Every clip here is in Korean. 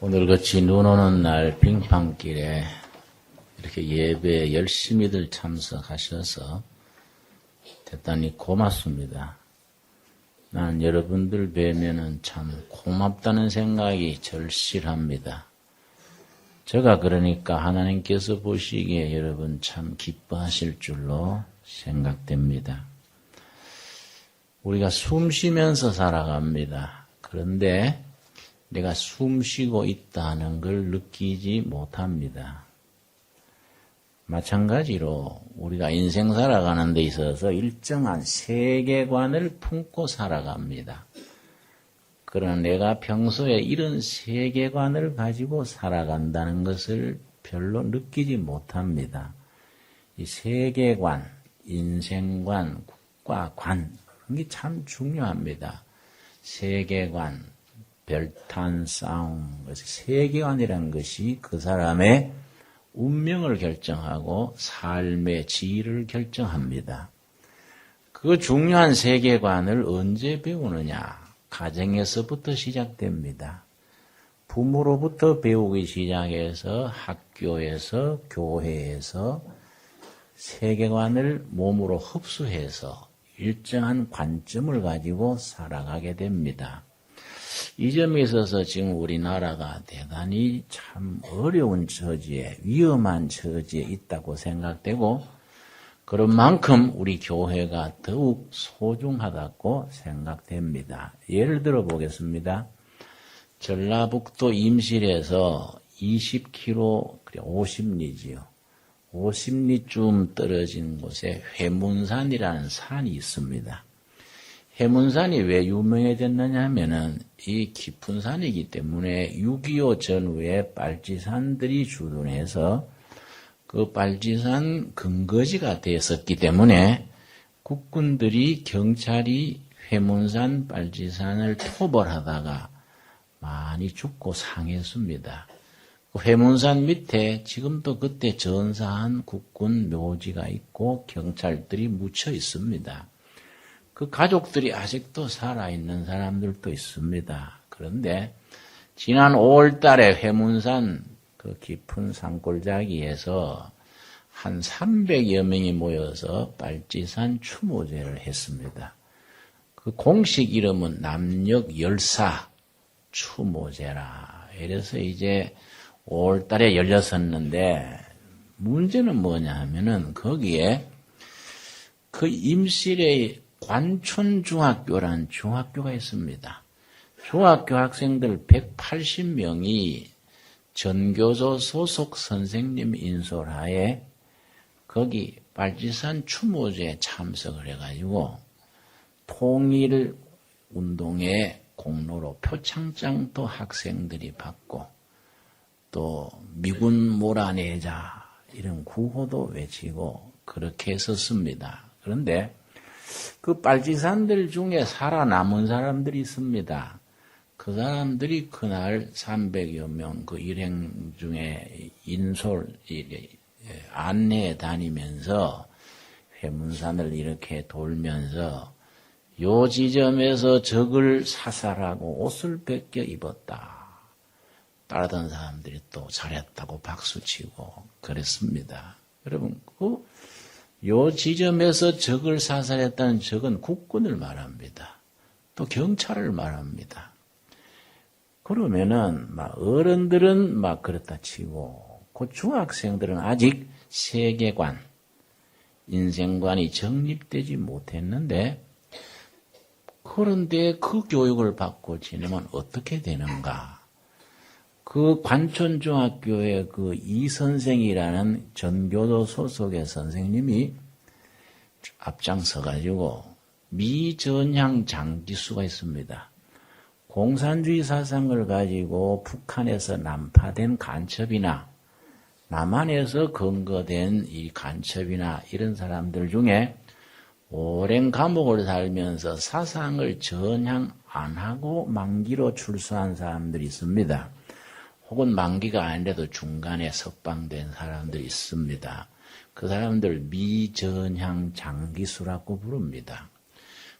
오늘같이 눈 오는 날 빙판길에 이렇게 예배에 열심히들 참석하셔서 대단히 고맙습니다. 난 여러분들 뵈면은 참 고맙다는 생각이 절실합니다. 제가 그러니까 하나님께서 보시기에 여러분 참 기뻐하실 줄로 생각됩니다. 우리가 숨 쉬면서 살아갑니다. 그런데 내가 숨 쉬고 있다는 걸 느끼지 못합니다. 마찬가지로 우리가 인생 살아가는 데 있어서 일정한 세계관을 품고 살아갑니다. 그러나 내가 평소에 이런 세계관을 가지고 살아간다는 것을 별로 느끼지 못합니다. 이 세계관, 인생관, 국가관, 이게 참 중요합니다. 세계관, 별탄, 싸움, 세계관이라는 것이 그 사람의 운명을 결정하고 삶의 질을 결정합니다. 그 중요한 세계관을 언제 배우느냐? 가정에서부터 시작됩니다. 부모로부터 배우기 시작해서 학교에서, 교회에서 세계관을 몸으로 흡수해서 일정한 관점을 가지고 살아가게 됩니다. 이 점에 있어서 지금 우리나라가 대단히 참 어려운 처지에, 위험한 처지에 있다고 생각되고, 그런 만큼 우리 교회가 더욱 소중하다고 생각됩니다. 예를 들어 보겠습니다. 전라북도 임실에서 20km, 50리지요. 50리쯤 떨어진 곳에 회문산이라는 산이 있습니다. 해문산이 왜 유명해졌느냐 하면은 이 깊은 산이기 때문에 6.25 전후에 빨치산들이 주둔해서 그 빨치산 근거지가 됐었기 때문에 국군들이 경찰이 회문산 빨치산을 토벌하다가 많이 죽고 상했습니다. 그 회문산 밑에 지금도 그때 전사한 국군 묘지가 있고 경찰들이 묻혀 있습니다. 그 가족들이 아직도 살아있는 사람들도 있습니다. 그런데 지난 5월 달에 회문산 그 깊은 산골짜기에서 한 300여 명이 모여서 빨치산 추모제를 했습니다. 그 공식 이름은 남녘열사 추모제라. 이래서 이제 5월 달에 열렸었는데 문제는 뭐냐 하면은 거기에 그 임실의 관촌중학교라는 중학교가 있습니다. 중학교 학생들 180명이 전교조 소속 선생님 인솔하에 거기 빨치산 추모제에 참석을 해가지고 통일운동의 공로로 표창장도 학생들이 받고 또 미군 몰아내자 이런 구호도 외치고 그렇게 했었습니다. 그런데 그 빨치산들 중에 살아남은 사람들이 있습니다. 그 사람들이 그날 300여 명 그 일행 중에 안내에 다니면서 회문산을 이렇게 돌면서 요 지점에서 적을 사살하고 옷을 벗겨 입었다. 따르던 사람들이 또 잘했다고 박수치고 그랬습니다. 여러분, 요 지점에서 적을 사살했다는 적은 국군을 말합니다. 또 경찰을 말합니다. 그러면은 어른들은 그렇다 치고 그 중학생들은 아직 세계관, 인생관이 정립되지 못했는데 그런데 그 교육을 받고 지내면 어떻게 되는가? 그 관촌중학교의 그 이선생이라는 전교도 소속의 선생님이 앞장서가지고 미전향 장기수가 있습니다. 공산주의 사상을 가지고 북한에서 난파된 간첩이나 남한에서 근거된 이 간첩이나 이런 사람들 중에 오랜 감옥을 살면서 사상을 전향 안 하고 만기로 출소한 사람들이 있습니다. 혹은 만기가 아니라도 중간에 석방된 사람들이 있습니다. 그 사람들 미전향 장기수라고 부릅니다.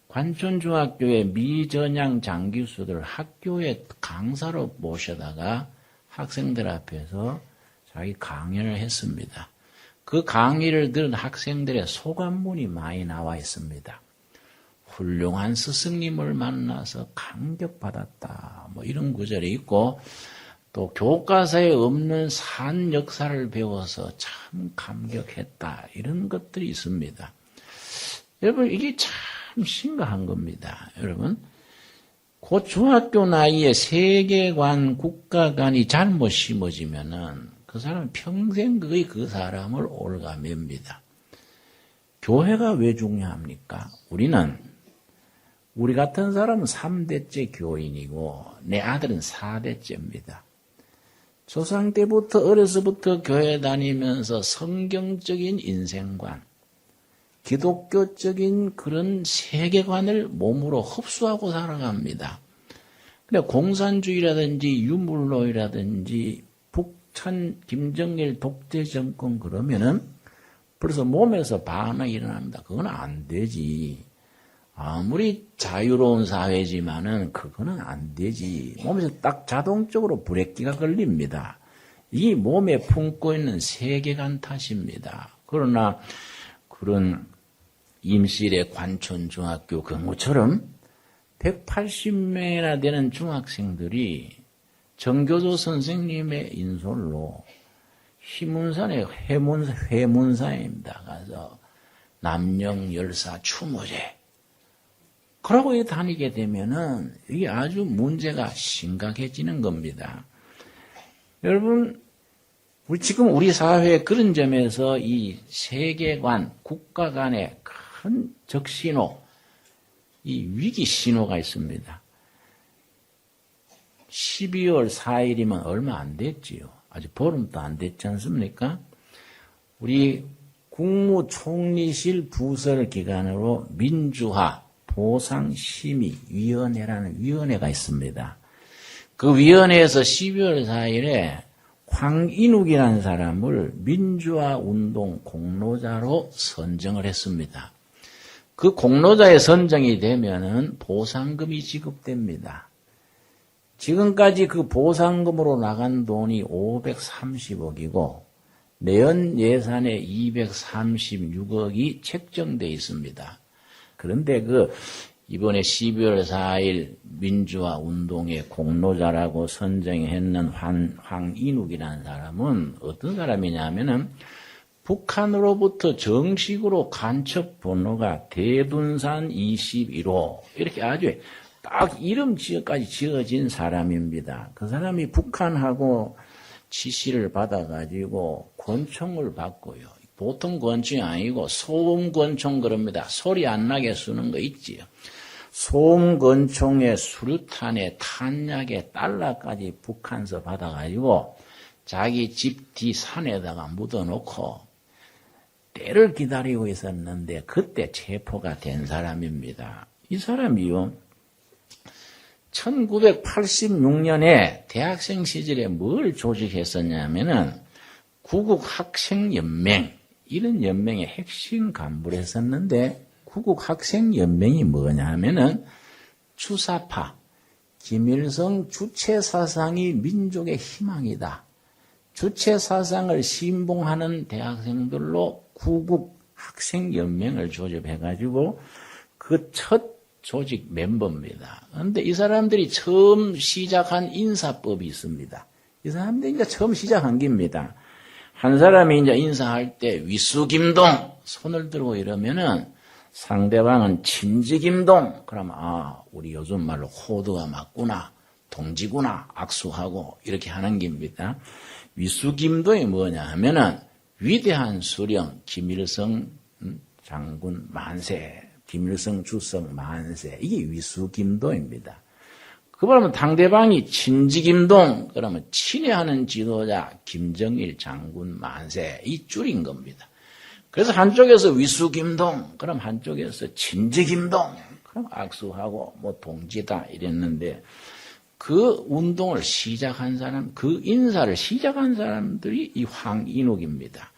관촌중학교의 미전향 장기수들 학교에 강사로 모셔다가 학생들 앞에서 자기 강연을 했습니다. 그 강의를 들은 학생들의 소감문이 많이 나와 있습니다. 훌륭한 스승님을 만나서 감격받았다. 뭐 이런 구절이 있고 또 교과서에 없는 산 역사를 배워서 참 감격했다. 이런 것들이 있습니다. 여러분 이게 참 심각한 겁니다. 여러분 그 중학교 나이에 세계관, 국가관이 잘못 심어지면은 그 사람은 평생 거의 그 사람을 올가맵니다. 교회가 왜 중요합니까? 우리 같은 사람은 3대째 교인이고 내 아들은 4대째입니다. 조상 때부터 어려서부터 교회 다니면서 성경적인 인생관, 기독교적인 그런 세계관을 몸으로 흡수하고 살아갑니다. 근데 공산주의라든지 유물론이라든지 북한 김정일 독재 정권 그러면은 벌써 몸에서 반응이 일어납니다. 그건 안 되지. 아무리 자유로운 사회지만은 그거는 안 되지. 몸에서 딱 자동적으로 브레이크가 걸립니다. 이 몸에 품고 있는 세계관 탓입니다. 그러나 그런 임실의 관촌중학교 경우처럼 180명이나 되는 중학생들이 정교조 선생님의 인솔로 희문산의 회문사입니다. 가서 남영 열사 추모제 그러고 다니게 되면은 이게 아주 문제가 심각해지는 겁니다. 여러분, 지금 우리 사회의 그런 점에서 이 세계관, 국가 간의 큰 적신호, 이 위기 신호가 있습니다. 12월 4일이면 얼마 안 됐지요. 아직 보름도 안 됐지 않습니까? 우리 국무총리실 부설 기관으로 민주화 보상심의위원회라는 위원회가 있습니다. 그 위원회에서 12월 4일에 황인욱이라는 사람을 민주화운동 공로자로 선정을 했습니다. 그 공로자에 선정이 되면은 보상금이 지급됩니다. 지금까지 그 보상금으로 나간 돈이 530억이고 내연 예산에 236억이 책정되어 있습니다. 그런데 이번에 12월 4일 민주화 운동의 공로자라고 선정했는 황인욱이라는 사람은 어떤 사람이냐면은 북한으로부터 정식으로 간첩 번호가 대둔산 21호 이렇게 아주 딱 이름 지어까지 지어진 사람입니다. 그 사람이 북한하고 지시를 받아가지고 권총을 받고요. 보통 권총이 아니고 소음 권총 그럽니다. 소리 안 나게 쏘는 거 있지요. 소음 권총에 수류탄에 탄약에 달러까지 북한서 받아가지고 자기 집 뒤 산에다가 묻어놓고 때를 기다리고 있었는데 그때 체포가 된 사람입니다. 이 사람이요. 1986년에 대학생 시절에 뭘 조직했었냐면은 구국학생연맹 이런 연맹의 핵심 간부를 했었는데 구국학생연맹이 뭐냐 하면은 주사파 김일성 주체사상이 민족의 희망이다. 주체사상을 신봉하는 대학생들로 구국학생연맹을 조직해가지고 그 첫 조직 멤버입니다. 그런데 이 사람들이 처음 시작한 인사법이 있습니다. 이 사람들이 이제 처음 시작한 겁니다. 한 사람이 이제 인사할 때 위수김동 손을 들고 이러면은 상대방은 친지김동 그러면 우리 요즘 말로 호드가 맞구나 동지구나 악수하고 이렇게 하는 겁니다. 위수김동이 뭐냐 하면은 위대한 수령 김일성 장군 만세 김일성 주석 만세 이게 위수김동입니다. 그 말하면 상대방이 친지김동 그러면 친애하는 지도자 김정일 장군 만세 이 줄인 겁니다. 그래서 한쪽에서 위수김동 그럼 한쪽에서 친지김동 그럼 악수하고 뭐 동지다 이랬는데 그 운동을 시작한 사람 그 인사를 시작한 사람들이 이 황인욱입니다.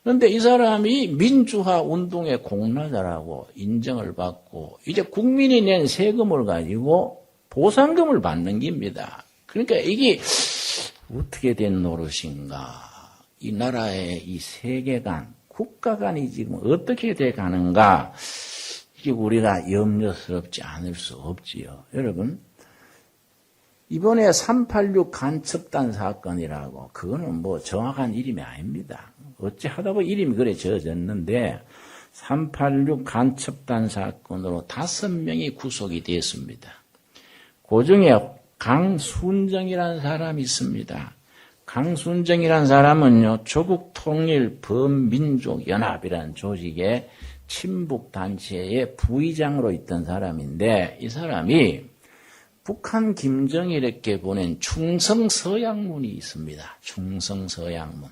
그런데 이 사람이 민주화 운동의 공로자라고 인정을 받고 이제 국민이 낸 세금을 가지고 보상금을 받는 겁니다. 그러니까 이게 어떻게 된 노릇인가? 이 나라의 이 세계관, 국가관이 지금 어떻게 돼 가는가? 이게 우리가 염려스럽지 않을 수 없지요. 여러분, 이번에 386 간첩단 사건이라고, 그거는 뭐 정확한 이름이 아닙니다. 어찌 하다 보니 이름이 그래 지어졌는데, 386 간첩단 사건으로 5명이 구속이 됐습니다. 그 중에 강순정이라는 사람이 있습니다. 강순정이라는 사람은요, 조국통일범민족연합이라는 조직의 친북단체의 부의장으로 있던 사람인데, 이 사람이 북한 김정일에게 보낸 충성서약문이 있습니다. 충성서약문.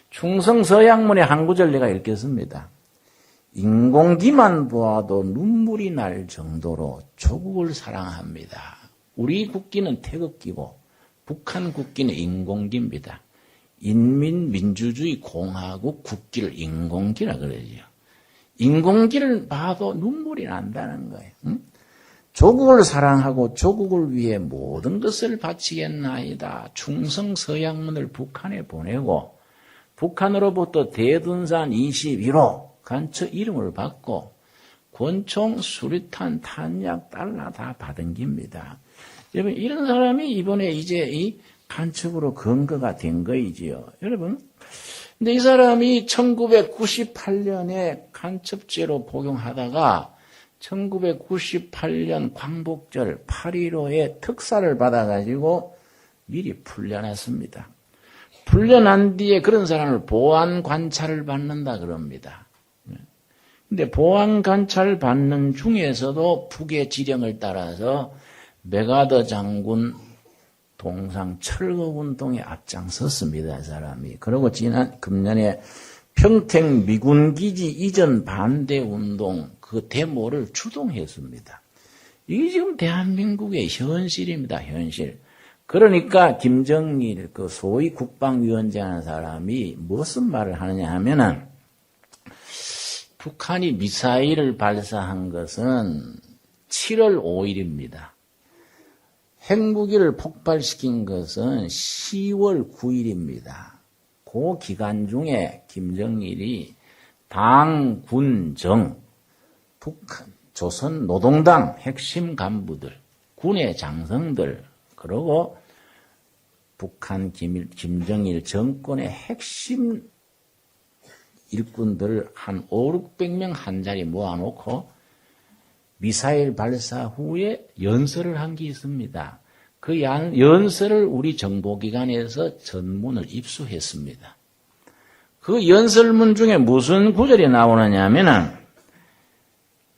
충성서약문의 한 구절 내가 읽겠습니다. 인공기만 보아도 눈물이 날 정도로 조국을 사랑합니다. 우리 국기는 태극기고 북한 국기는 인공기입니다. 인민민주주의 공화국 국기를 인공기라 그러죠. 인공기를 봐도 눈물이 난다는 거예요. 응? 조국을 사랑하고 조국을 위해 모든 것을 바치겠나이다. 충성서약문을 북한에 보내고 북한으로부터 대둔산 21호 간첩 이름을 받고 권총, 수류탄, 탄약, 달러 다 받은 겁니다. 여러분, 이런 사람이 이번에 이제 이 간첩으로 검거가 된 거이지요. 여러분, 근데 이 사람이 1998년에 간첩죄로 복용하다가 1998년 광복절 8.15에 특사를 받아가지고 미리 풀려났습니다. 풀려난 뒤에 그런 사람을 보안 관찰을 받는다 그럽니다. 근데 보안 관찰 받는 중에서도 북의 지령을 따라서 메가더 장군 동상 철거운동에 앞장섰습니다. 이 사람이. 그리고 금년에 평택 미군기지 이전 반대운동 그 데모를 주동했습니다. 이게 지금 대한민국의 현실입니다. 현실. 그러니까 김정일 그 소위 국방위원장 하는 사람이 무슨 말을 하느냐 하면은 북한이 미사일을 발사한 것은 7월 5일입니다. 핵무기를 폭발시킨 것은 10월 9일입니다. 그 기간 중에 김정일이 당, 군, 정, 북한, 조선 노동당 핵심 간부들, 군의 장성들, 그리고 북한 김정일 정권의 핵심 일꾼들을 한 500~600명 한 자리 모아놓고 미사일 발사 후에 연설을 한 게 있습니다. 그 연설을 우리 정보기관에서 전문을 입수했습니다. 그 연설문 중에 무슨 구절이 나오느냐 하면은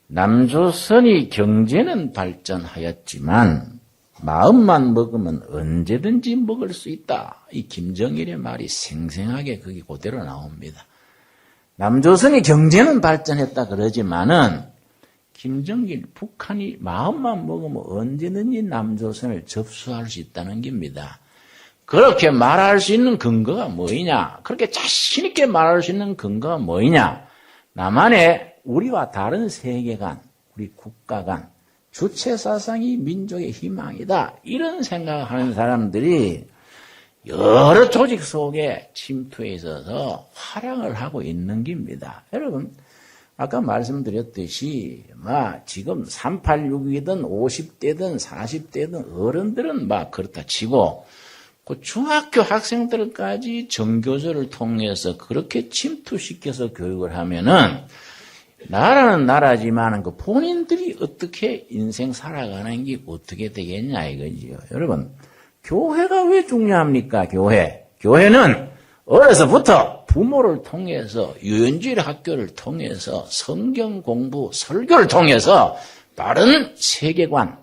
남조선이 경제는 발전하였지만 마음만 먹으면 언제든지 먹을 수 있다. 이 김정일의 말이 생생하게 거기 그대로 나옵니다. 남조선이 경제는 발전했다 그러지만은 김정일 북한이 마음만 먹으면 언제든지 남조선을 접수할 수 있다는 겁니다. 그렇게 말할 수 있는 근거가 뭐이냐? 그렇게 자신 있게 말할 수 있는 근거가 뭐이냐? 나만의 우리와 다른 세계관, 우리 국가관, 주체사상이 민족의 희망이다. 이런 생각하는 사람들이 여러 조직 속에 침투해 있어서 활약을 하고 있는 겁니다. 여러분, 아까 말씀드렸듯이 지금 386이든 50대든 40대든 어른들은 그렇다 치고 그 중학교 학생들까지 정교조를 통해서 그렇게 침투시켜서 교육을 하면은 나라는 나라지만 그 본인들이 어떻게 인생 살아가는 게 어떻게 되겠냐 이거지요. 여러분, 교회가 왜 중요합니까? 교회는 어려서부터 부모를 통해서 유연주의 학교를 통해서 성경 공부, 설교를 통해서 바른 세계관,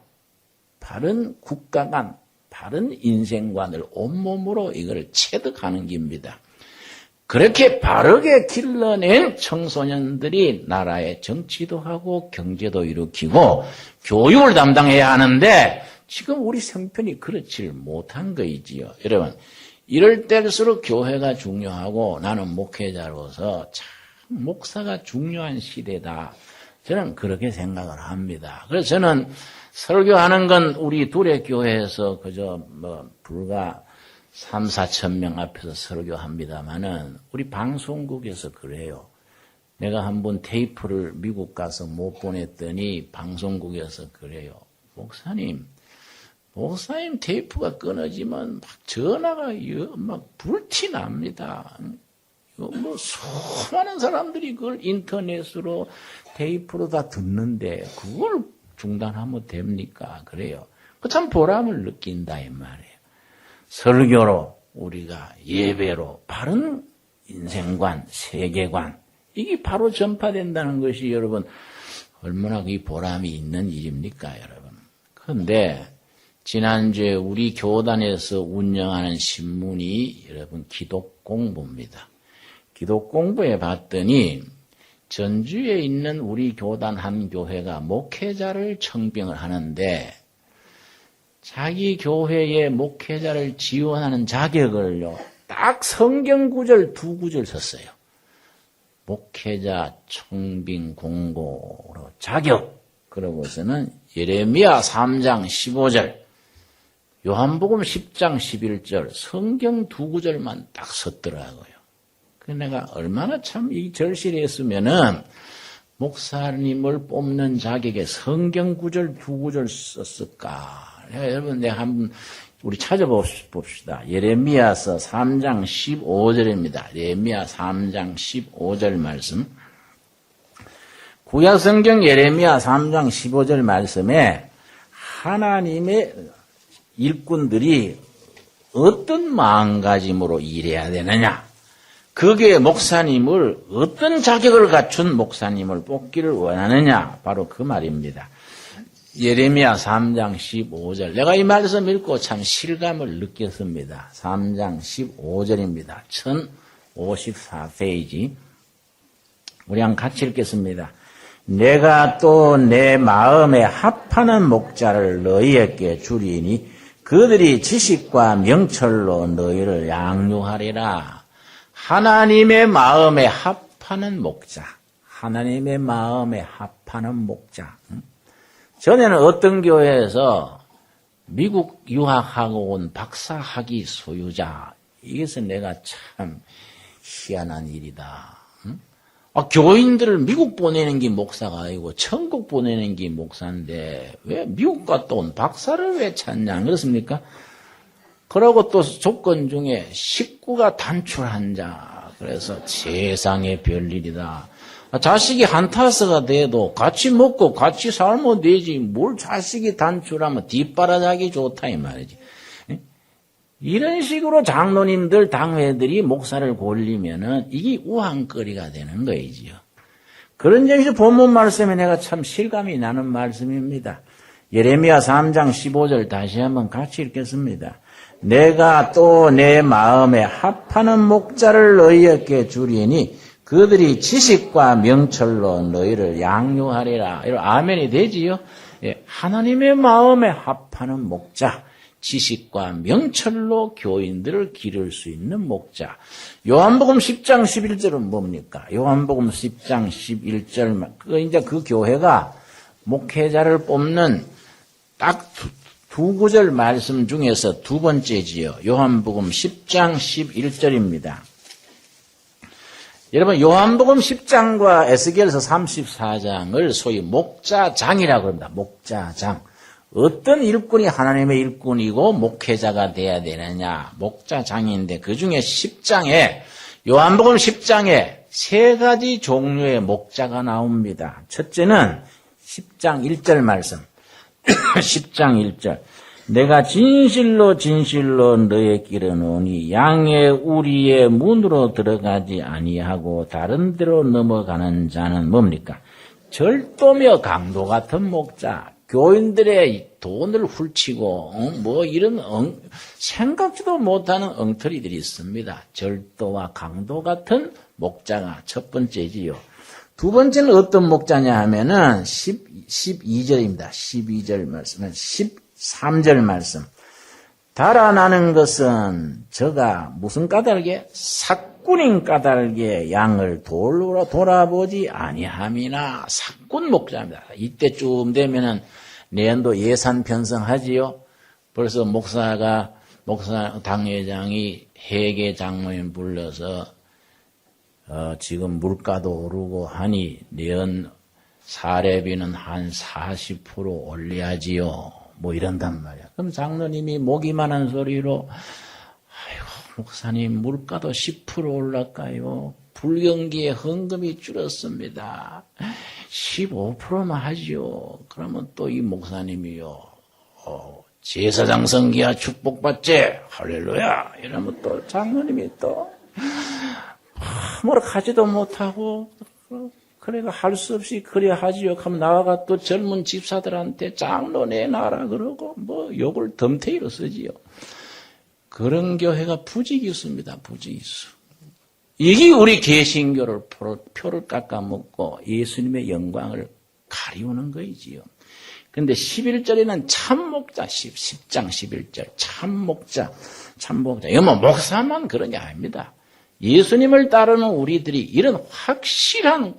바른 국가관, 바른 인생관을 온몸으로 이걸 체득하는 겁니다. 그렇게 바르게 길러낸 청소년들이 나라의 정치도 하고 경제도 일으키고 교육을 담당해야 하는데 지금 우리 형편이 그렇지 못한 거이지요. 여러분, 이럴 때일수록 교회가 중요하고 나는 목회자로서 참 목사가 중요한 시대다. 저는 그렇게 생각을 합니다. 그래서 저는 설교하는 건 우리 둘의 교회에서 그저 불과 3, 4천 명 앞에서 설교합니다마는 우리 방송국에서 그래요. 내가 한번 테이프를 미국 가서 못 보냈더니 방송국에서 그래요. 목사님 테이프가 끊어지면 막 전화가 막 불티 납니다. 뭐 수많은 사람들이 그걸 인터넷으로 테이프로 다 듣는데 그걸 중단하면 됩니까? 그래요. 그 참 보람을 느낀다 이 말이에요. 설교로 우리가 예배로 바른 인생관, 세계관 이게 바로 전파된다는 것이 여러분 얼마나 이 보람이 있는 일입니까, 여러분? 그런데 지난주에 우리 교단에서 운영하는 신문이 여러분 기독공부입니다. 기독공부에 봤더니 전주에 있는 우리 교단 한 교회가 목회자를 청빙을 하는데 자기 교회의 목회자를 지원하는 자격을요, 딱 성경 구절 2구절 썼어요. 목회자 청빙 공고로 자격. 그러고서는 예레미야 3장 15절, 요한복음 10장 11절, 성경 2구절만 딱 썼더라고요. 그래서 내가 얼마나 참 이 절실했으면은 목사님을 뽑는 자격에 성경 구절 2구절 썼을까? 여러분, 내가 한번 우리 찾아봅시다. 예레미야서 3장 15절입니다. 예레미야 3장 15절 말씀. 구약성경 예레미야 3장 15절 말씀에 하나님의 일꾼들이 어떤 마음가짐으로 일해야 되느냐? 거기에 목사님을 어떤 자격을 갖춘 목사님을 뽑기를 원하느냐? 바로 그 말입니다. 예레미야 3장 15절. 내가 이 말씀 읽고 참 실감을 느꼈습니다. 3장 15절입니다. 1054페이지. 우리 한번 같이 읽겠습니다. 내가 또 내 마음에 합하는 목자를 너희에게 주리니 그들이 지식과 명철로 너희를 양육하리라. 하나님의 마음에 합하는 목자. 하나님의 마음에 합하는 목자. 전에는 어떤 교회에서 미국 유학하고 온 박사 학위 소유자. 이것은 내가 참 희한한 일이다. 교인들을 미국 보내는 게 목사가 아니고 천국 보내는 게 목사인데 왜 미국 갔다 온 박사를 왜 찾냐? 안 그렇습니까? 그러고 또 조건 중에 식구가 단출한 자. 그래서 세상에 별일이다. 자식이 한타서가 돼도 같이 먹고 같이 살면 되지. 뭘 자식이 단출하면 뒷바라지하기 좋다 이 말이지. 이런 식으로 장로님들, 당회들이 목사를 골리면은 이게 우한거리가 되는 거이지요. 그런 점에서 본문 말씀에 내가 참 실감이 나는 말씀입니다. 예레미야 3장 15절 다시 한번 같이 읽겠습니다. 내가 또 내 마음에 합하는 목자를 너희에게 주리니 그들이 지식과 명철로 너희를 양육하리라. 이런 아멘이 되지요. 예, 하나님의 마음에 합하는 목자, 지식과 명철로 교인들을 기를 수 있는 목자. 요한복음 10장 11절은 뭡니까? 요한복음 10장 11절. 이제 그 교회가 목회자를 뽑는 딱 두 구절 말씀 중에서 두 번째지요. 요한복음 10장 11절입니다. 여러분, 요한복음 10장과 에스겔서 34장을 소위 목자장이라고 합니다. 목자장. 어떤 일꾼이 하나님의 일꾼이고 목회자가 돼야 되느냐. 목자장인데 그 중에 10장에, 요한복음 10장에 세 가지 종류의 목자가 나옵니다. 첫째는 10장 1절 말씀. 10장 1절. 내가 진실로 진실로 너에게 이르노니 양의 우리의 문으로 들어가지 아니하고 다른 데로 넘어가는 자는 뭡니까? 절도며 강도 같은 목자. 교인들의 돈을 훌치고 이런 생각지도 못하는 엉터리들이 있습니다. 절도와 강도 같은 목자가 첫 번째지요. 두 번째는 어떤 목자냐 하면은 12절입니다. 12절 말씀은 13절 말씀. 달아나는 것은 저가 무슨 까닭에? 삭군인 까닭에 양을 돌로 돌아보지 아니함이나. 삭군 목자입니다. 이때쯤 되면은 내년도 예산 편성하지요. 벌써 목사가 목사 당회장이 회계 장로인 불러서 지금 물가도 오르고 하니 내연 사례비는 한 40% 올려야지요. 뭐 이런단 말이야. 그럼 장로님이 목이만한 소리로 아이고 목사님 물가도 10% 올랐까요? 불경기에 헌금이 줄었습니다. 15%만 하지요. 그러면 또 이 목사님이요. 제사장 성기야 축복받지 할렐루야 이러면 또 장로님이 또 뭐라 하지도 못하고 그래가 할 수 없이 그래 하지요. 하면 나와가 또 젊은 집사들한테 장로 내놔라 그러고 뭐 욕을 덤태기로 쓰지요. 그런 교회가 부지기수입니다. 부지기수. 이게 우리 개신교를 표를 깎아먹고 예수님의 영광을 가리우는 거이지요. 근데 11절에는 참목자, 10장 11절, 참목자. 이거 뭐 목사만 그런 게 아닙니다. 예수님을 따르는 우리들이 이런 확실한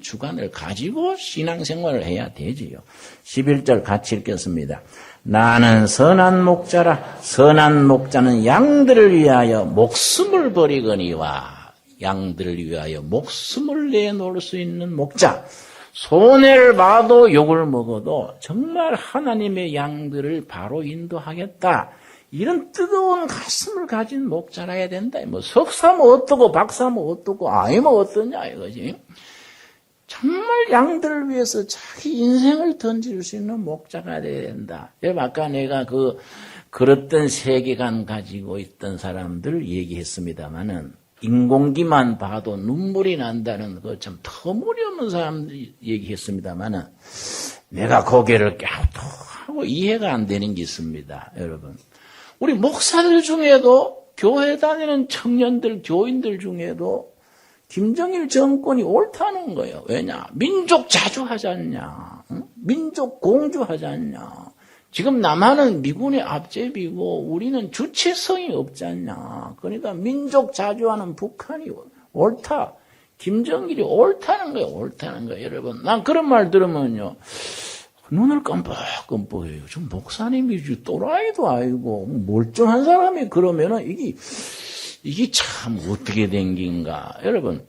주관을 가지고 신앙생활을 해야 되지요. 11절 같이 읽겠습니다. 나는 선한 목자라. 선한 목자는 양들을 위하여 목숨을 버리거니와. 양들을 위하여 목숨을 내놓을 수 있는 목자. 손해를 봐도 욕을 먹어도 정말 하나님의 양들을 바로 인도하겠다. 이런 뜨거운 가슴을 가진 목자라야 된다. 뭐 석사면 어떠고 박사면 어떠고 아니면 어떠냐 이거지. 정말 양들을 위해서 자기 인생을 던질 수 있는 목자가 돼야 된다. 아까 내가 그랬던 세계관 가지고 있던 사람들 얘기했습니다마는 인공기만 봐도 눈물이 난다는 그 참 터무니없는 사람들이 얘기했습니다마는 내가 고개를 갸우뚱하고 이해가 안 되는 게 있습니다. 여러분. 우리 목사들 중에도 교회 다니는 청년들, 교인들 중에도 김정일 정권이 옳다는 거예요. 왜냐? 민족 자주하지 않냐? 응? 민족 공주하지 않냐? 지금 남한은 미군의 앞제비고 우리는 주체성이 없지 않냐? 그러니까 민족 자주하는 북한이 옳다. 김정일이 옳다는 거예요. 옳다는 거예요. 여러분. 난 그런 말 들으면요. 눈을 깜빡깜빡해요. 좀 목사님이 또라이도 아니고 멀쩡한 사람이 그러면은 이게 참 어떻게 된 긴가. 여러분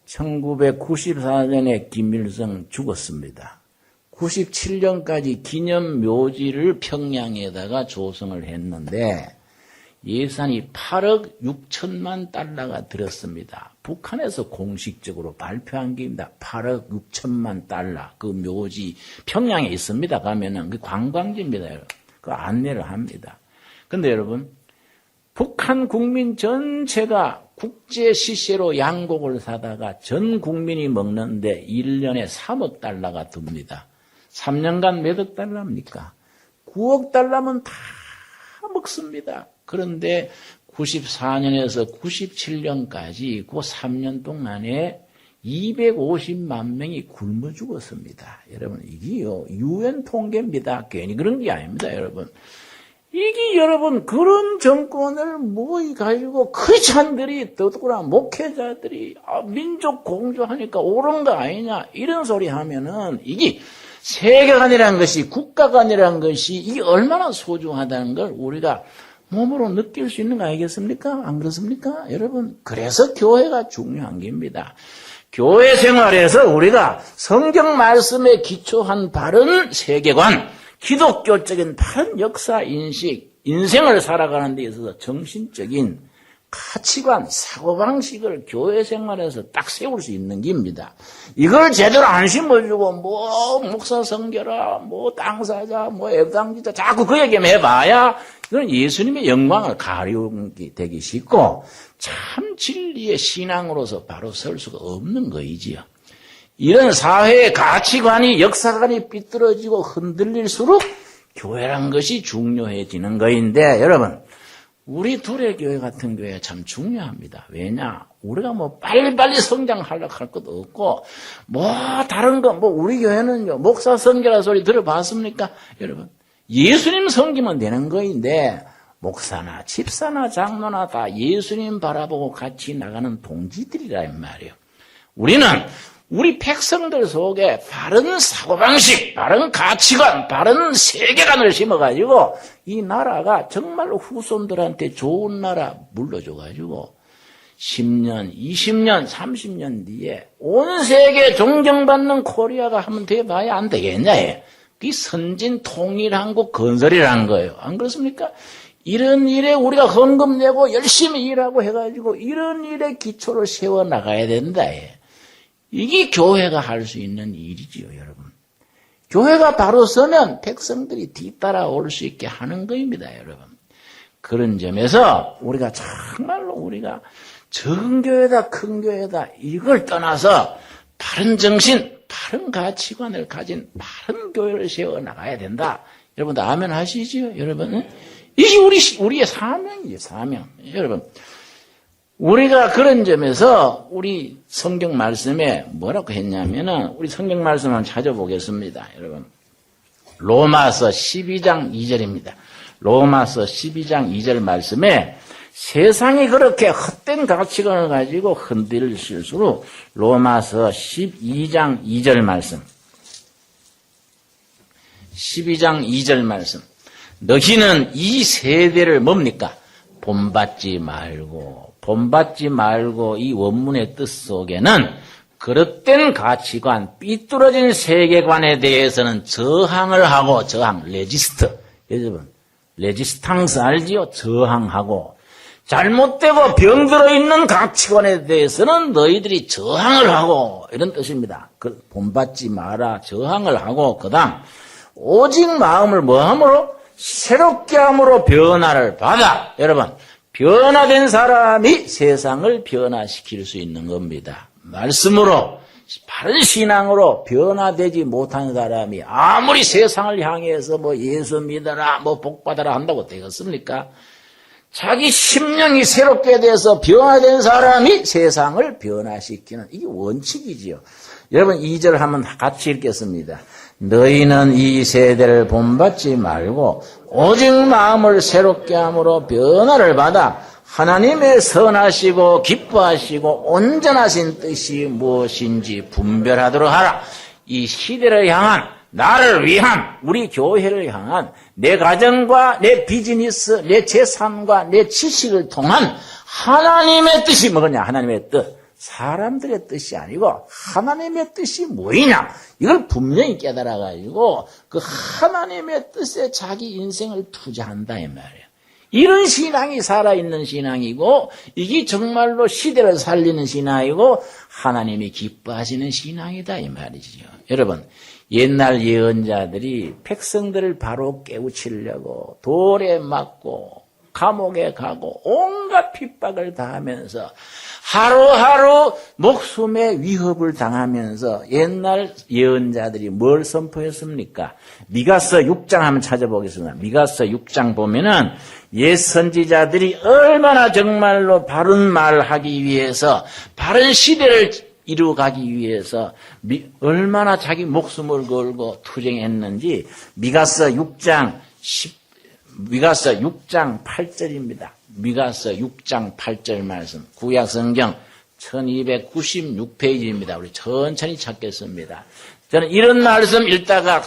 1994년에 김일성 죽었습니다. 97년까지 기념 묘지를 평양에다가 조성을 했는데 예산이 8억 6천만 달러가 들었습니다. 북한에서 공식적으로 발표한 게입니다. 8억 6천만 달러. 그 묘지 평양에 있습니다. 가면은 그 관광지입니다. 여러분. 그 안내를 합니다. 근데 여러분 북한 국민 전체가 국제 시세로 양곡을 사다가 전 국민이 먹는데 1년에 3억 달러가 듭니다. 3년간 몇 억 달러입니까? 9억 달러면 다 먹습니다. 그런데 94년에서 97년까지 그 3년 동안에 250만 명이 굶어 죽었습니다. 여러분 이게요 UN 통계입니다. 괜히 그런 게 아닙니다. 여러분 이게 여러분 그런 정권을 뭐 가지고 크리스찬들이 더구나 목회자들이 민족 공주하니까 옳은 거 아니냐 이런 소리 하면은 이게 세계관이라는 것이 국가관이라는 것이 이게 얼마나 소중하다는 걸 우리가 몸으로 느낄 수 있는 거 아니겠습니까? 안 그렇습니까? 여러분 그래서 교회가 중요한 겁니다. 교회 생활에서 우리가 성경 말씀에 기초한 바른 세계관, 기독교적인 바른 역사 인식, 인생을 살아가는 데 있어서 정신적인 가치관, 사고방식을 교회 생활에서 딱 세울 수 있는 겁니다. 이걸 제대로 안 심어주고 뭐 목사 성결아, 뭐 땅 사자, 뭐 애당지자 자꾸 그 얘기만 해봐야 이건 예수님의 영광을 가리우게 되기 쉽고 참 진리의 신앙으로서 바로 설 수가 없는 거이지요. 이런 사회의 가치관이 역사관이 삐뚤어지고 흔들릴수록 교회란 것이 중요해지는 거인데 여러분 우리 둘의 교회 같은 교회 참 중요합니다. 왜냐? 우리가 뭐 빨리빨리 성장하려고 할 것도 없고 뭐 다른 거 뭐 우리 교회는요 목사 성결한 소리 들어봤습니까? 여러분 예수님 섬기면 되는 거인데 목사나 집사나 장로나 다 예수님 바라보고 같이 나가는 동지들이란 말이에요. 우리는 우리 백성들 속에 바른 사고방식, 바른 가치관, 바른 세계관을 심어가지고 이 나라가 정말로 후손들한테 좋은 나라 물러줘가지고 10년, 20년, 30년 뒤에 온 세계 존경받는 코리아가 하면 돼봐야 안 되겠냐. 이 선진 통일한국 건설이라는 거예요. 안 그렇습니까? 이런 일에 우리가 헌금 내고 열심히 일하고 해가지고 이런 일에 기초를 세워나가야 된다. 이게 교회가 할 수 있는 일이지요, 여러분. 교회가 바로 서면 백성들이 뒤따라올 수 있게 하는 것입니다, 여러분. 그런 점에서 우리가 정말로 우리가 적은 교회다, 큰 교회다 이걸 떠나서 바른 정신, 바른 가치관을 가진 바른 교회를 세워나가야 된다. 여러분들 아멘 하시죠, 여러분? 이게 우리의 사명이에요, 사명. 여러분, 우리가 그런 점에서 우리 성경 말씀에 뭐라고 했냐면은 우리 성경 말씀 한번 찾아보겠습니다, 여러분. 로마서 12장 2절입니다. 로마서 12장 2절 말씀에 세상이 그렇게 헛된 가치관을 가지고 흔들릴수록 로마서 12장 2절 말씀. 12장 2절 말씀. 너희는 이 세대를 뭡니까? 본받지 말고 이 원문의 뜻 속에는 그릇된 가치관, 삐뚤어진 세계관에 대해서는 저항을 하고, 레지스트. 여러분, 레지스탕스 알지요? 저항하고. 잘못되고 병들어 있는 가치관에 대해서는 너희들이 저항을 하고, 이런 뜻입니다. 본받지 마라, 저항을 하고, 그 다음, 오직 마음을 뭐함으로? 새롭게 함으로 변화를 받아. 여러분, 변화된 사람이 세상을 변화시킬 수 있는 겁니다. 말씀으로, 바른 신앙으로 변화되지 못한 사람이 아무리 세상을 향해서 예수 믿어라, 복 받아라 한다고 되겠습니까? 자기 심령이 새롭게 돼서 변화된 사람이 세상을 변화시키는 이게 원칙이지요. 여러분 2절 한번 같이 읽겠습니다. 너희는 이 세대를 본받지 말고 오직 마음을 새롭게 함으로 변화를 받아 하나님의 선하시고 기뻐하시고 온전하신 뜻이 무엇인지 분별하도록 하라. 이 시대를 향한 나를 위한 우리 교회를 향한 내 가정과 내 비즈니스, 내 재산과 내 지식을 통한 하나님의 뜻이 뭐냐? 하나님의 뜻. 사람들의 뜻이 아니고 하나님의 뜻이 뭐이냐? 이걸 분명히 깨달아가지고 그 하나님의 뜻에 자기 인생을 투자한다 이 말이에요. 이런 신앙이 살아있는 신앙이고 이게 정말로 시대를 살리는 신앙이고 하나님이 기뻐하시는 신앙이다 이 말이죠. 여러분 옛날 예언자들이 백성들을 바로 깨우치려고 돌에 맞고 감옥에 가고 온갖 핍박을 당하면서 하루하루 목숨의 위협을 당하면서 옛날 예언자들이 뭘 선포했습니까? 미가서 6장 한번 찾아보겠습니다. 미가서 6장 보면은 옛 선지자들이 얼마나 정말로 바른 말하기 위해서 바른 시대를 이루어가기 위해서 얼마나 자기 목숨을 걸고 투쟁했는지 미가서 6장 8절입니다. 미가서 6장 8절 말씀. 구약성경 1296페이지입니다. 우리 천천히 찾겠습니다. 저는 이런 말씀 읽다가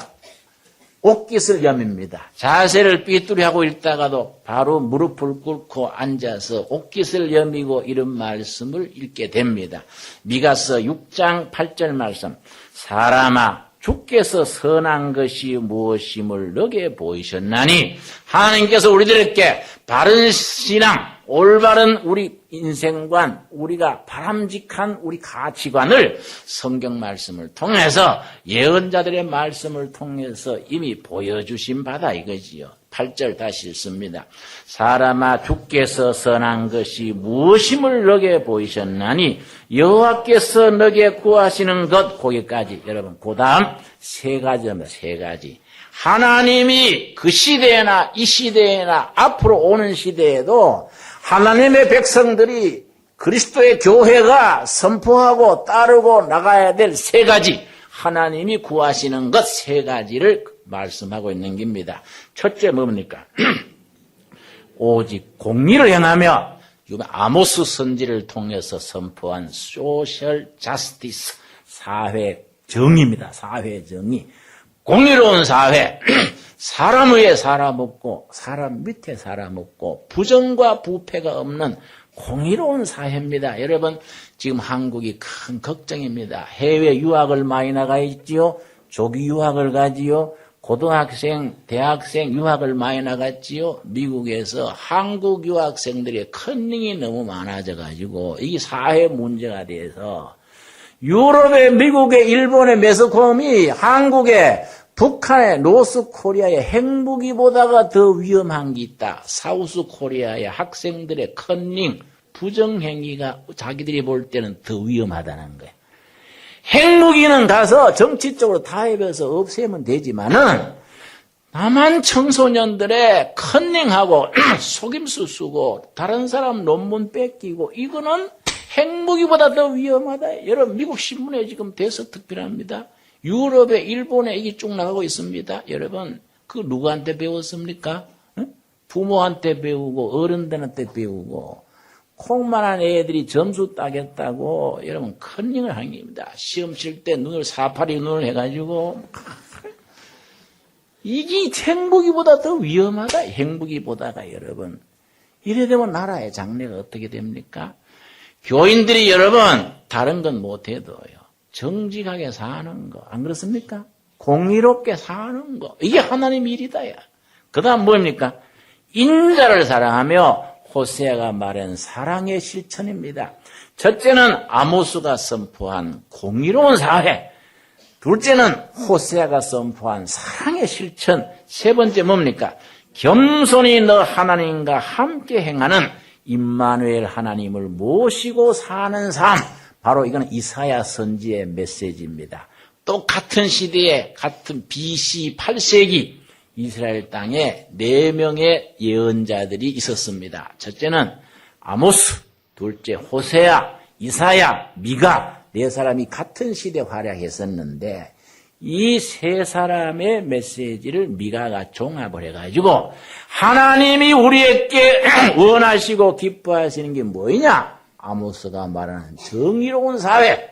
옷깃을 여밉니다. 자세를 삐뚤이하고 읽다가도 바로 무릎을 꿇고 앉아서 옷깃을 여미고 이런 말씀을 읽게 됩니다. 미가서 6장 8절 말씀. 사람아 주께서 선한 것이 무엇임을 너게 보이셨나니 하나님께서 우리들에게 바른 신앙, 올바른 우리 인생관, 우리가 바람직한 우리 가치관을 성경 말씀을 통해서 예언자들의 말씀을 통해서 이미 보여주신 바다 이거지요. 8절 다시 읽습니다. 사람아 주께서 선한 것이 무엇임을 너게 보이셨나니 여호와께서 너게 구하시는 것 거기까지 여러분 그 다음 세 가지입니다. 세 가지. 하나님이 그 시대나 이 시대나 앞으로 오는 시대에도 하나님의 백성들이 그리스도의 교회가 선포하고 따르고 나가야 될 세 가지 하나님이 구하시는 것 세 가지를 말씀하고 있는 겁니다. 첫째 뭡니까? 오직 공의를 행하며 아모스 선지를 통해서 선포한 소셜 자스티스 사회 정의입니다. 사회 정의. 공의로운 사회. 사람 위에 사람 없고 사람 밑에 사람 없고 부정과 부패가 없는 공의로운 사회입니다. 여러분 지금 한국이 큰 걱정입니다. 해외 유학을 많이 나가 있지요. 조기 유학을 가지요. 고등학생, 대학생 유학을 많이 나갔지요. 미국에서 한국 유학생들의 컨닝이 너무 많아져 가지고 이게 사회 문제가 돼서 유럽의, 미국의, 일본의 매스컴이 한국의, 북한의, 노스코리아의 핵무기보다가 더 위험한 게 있다. 사우스코리아의 학생들의 컨닝, 부정행위가 자기들이 볼 때는 더 위험하다는 거예요. 핵무기는 가서 정치적으로 타협해서 없애면 되지만은 남한 청소년들의 컨닝하고 속임수 쓰고 다른 사람 논문 뺏기고 이거는 핵무기보다 더 위험하다. 여러분 미국 신문에 지금 대서특필합니다. 유럽에 일본에 이게 쭉 나가고 있습니다. 여러분 그 누구한테 배웠습니까? 부모한테 배우고 어른들한테 배우고 콩만한 애들이 점수 따겠다고 여러분 컨닝을 한 겁니다. 시험 칠 때 눈을 사파리 눈을 해가지고 이게 핵무기보다 더 위험하다. 핵무기보다가 여러분 이래 되면 나라의 장래가 어떻게 됩니까? 교인들이 여러분 다른 건 못해도요. 정직하게 사는 거 안 그렇습니까? 공의롭게 사는 거 이게 하나님 일이다야. 그 다음 뭡니까? 인자를 사랑하며 호세아가 말한 사랑의 실천입니다. 첫째는 아모스가 선포한 공의로운 사회. 둘째는 호세아가 선포한 사랑의 실천. 세 번째 뭡니까? 겸손히 너 하나님과 함께 행하는 임마누엘 하나님을 모시고 사는 삶. 바로 이건 이사야 선지의 메시지입니다. 또 같은 시대에 같은 BC 8세기 이스라엘 땅에 4명의 예언자들이 있었습니다. 첫째는 아모스, 둘째 호세아, 이사야, 미가 4사람이 같은 시대에 활약했었는데 이 3사람의 메시지를 미가가 종합을 해가지고 하나님이 우리에게 원하시고 기뻐하시는 게 뭐냐? 아모스가 말하는 정의로운 사회,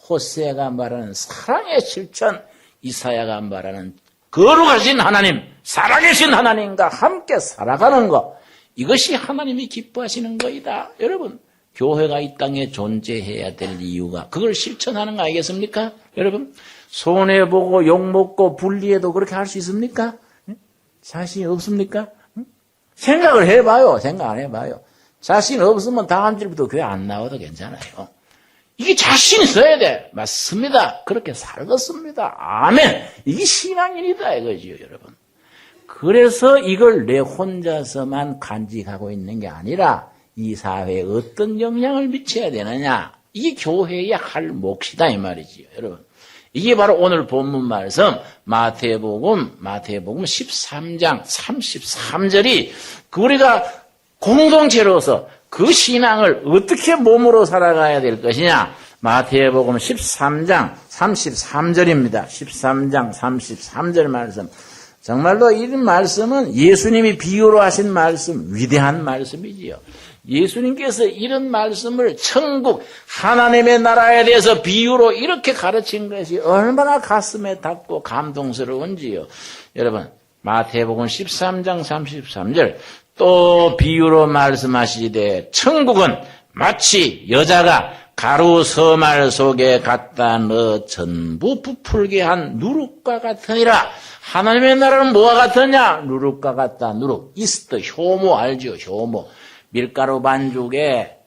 호세아가 말하는 사랑의 실천, 이사야가 말하는 거룩하신 하나님, 살아계신 하나님과 함께 살아가는 것. 이것이 하나님이 기뻐하시는 거이다. 여러분, 교회가 이 땅에 존재해야 될 이유가 그걸 실천하는 거 아니겠습니까? 여러분, 손해보고 욕먹고 분리해도 그렇게 할 수 있습니까? 자신이 없습니까? 생각을 해봐요. 생각 안 해봐요. 자신 없으면 다음 주부터 교회 안 나와도 괜찮아요. 이게 자신 있어야 돼. 맞습니다. 그렇게 살겠습니다. 아멘. 이게 신앙인이다 이거지요, 여러분. 그래서 이걸 내 혼자서만 간직하고 있는 게 아니라 이 사회에 어떤 영향을 미쳐야 되느냐. 이게 교회의 할 몫이다 이 말이지요, 여러분. 이게 바로 오늘 본문 말씀 마태복음 13장 33절이 우리가 공동체로서 그 신앙을 어떻게 몸으로 살아가야 될 것이냐. 마태복음 13장 33절입니다. 13장 33절 말씀. 정말로 이런 말씀은 예수님이 비유로 하신 말씀, 위대한 말씀이지요. 예수님께서 이런 말씀을 천국 하나님의 나라에 대해서 비유로 이렇게 가르친 것이 얼마나 가슴에 닿고 감동스러운지요. 여러분 마태복음 13장 33절 또 비유로 말씀하시되 천국은 마치 여자가 가루 서말 속에 갖다 넣어 전부 부풀게 한 누룩과 같으니라. 하나님의 나라는 뭐와 같으냐? 누룩과 같다. 누룩. 이스트, 효모 알죠? 효모. 밀가루 반죽에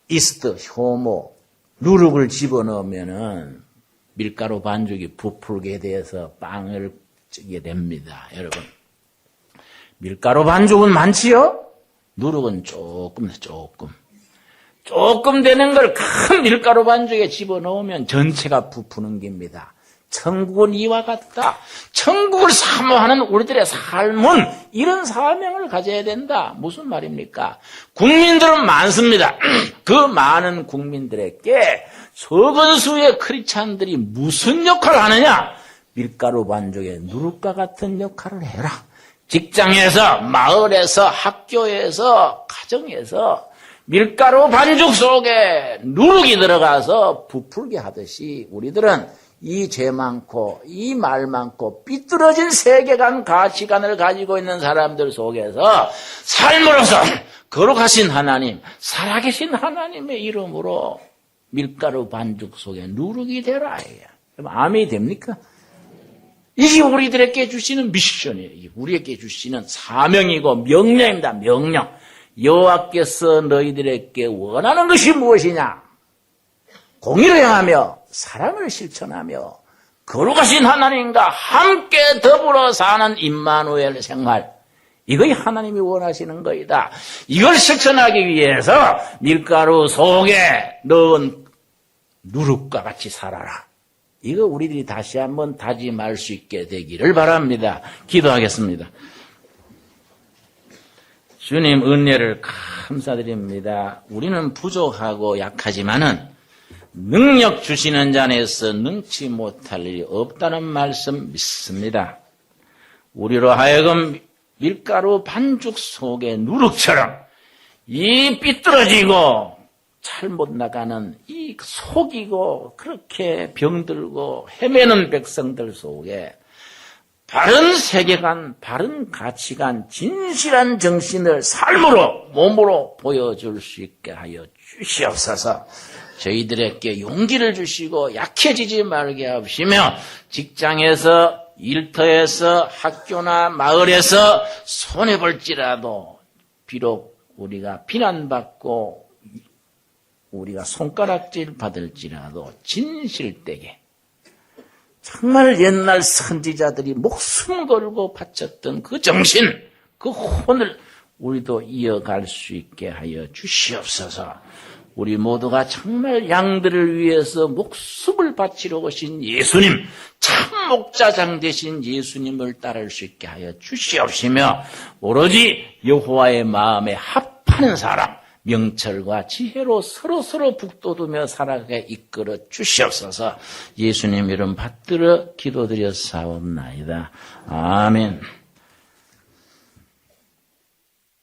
이스트, 효모, 누룩을 집어넣으면은 밀가루 반죽이 부풀게 돼서 빵을 찌게 됩니다. 여러분. 밀가루 반죽은 많지요? 누룩은 조금 되는 걸 큰 밀가루 반죽에 집어넣으면 전체가 부푸는 겁니다. 천국은 이와 같다. 천국을 사모하는 우리들의 삶은 이런 사명을 가져야 된다. 무슨 말입니까? 국민들은 많습니다. 그 많은 국민들에게 적은 수의 크리스찬들이 무슨 역할을 하느냐? 밀가루 반죽에 누룩과 같은 역할을 해라. 직장에서, 마을에서, 학교에서, 가정에서 밀가루 반죽 속에 누룩이 들어가서 부풀게 하듯이 우리들은 이 죄 많고 이 말 많고 삐뚤어진 세계관 가치관을 가지고 있는 사람들 속에서 삶으로서 거룩하신 하나님, 살아계신 하나님의 이름으로 밀가루 반죽 속에 누룩이 되라. 아멘이 됩니까? 이게 우리들에게 주시는 미션이에요. 우리에게 주시는 사명이고 명령입니다. 명령. 여호와께서 너희들에게 원하는 것이 무엇이냐? 공의를 행하며 사랑을 실천하며 거룩하신 하나님과 함께 더불어 사는 임마누엘 생활. 이것이 하나님이 원하시는 거이다. 이걸 실천하기 위해서 밀가루 속에 넣은 누룩과 같이 살아라. 이거 우리들이 다시 한번 다짐할 수 있게 되기를 바랍니다. 기도하겠습니다. 주님 은혜를 감사드립니다. 우리는 부족하고 약하지만은 능력 주시는 자에서 능치 못할 일이 없다는 말씀 믿습니다. 우리로 하여금 밀가루 반죽 속의 누룩처럼 이 삐뚤어지고 잘못 나가는 이 속이고 그렇게 병들고 헤매는 백성들 속에 바른 세계관, 바른 가치관, 진실한 정신을 삶으로, 몸으로 보여줄 수 있게 하여 주시옵소서. 저희들에게 용기를 주시고 약해지지 말게 하시며 직장에서, 일터에서, 학교나 마을에서 손해볼지라도 비록 우리가 비난받고 우리가 손가락질 받을지라도 진실되게 정말 옛날 선지자들이 목숨 걸고 바쳤던 그 정신, 그 혼을 우리도 이어갈 수 있게 하여 주시옵소서. 우리 모두가 정말 양들을 위해서 목숨을 바치러 오신 예수님, 참 목자장 되신 예수님을 따를 수 있게 하여 주시옵시며 오로지 여호와의 마음에 합하는 사람, 명철과 지혜로 서로서로 북돋우며 살아가게 이끌어 주시옵소서. 예수님 이름 받들어 기도드려 사옵나이다. 아멘.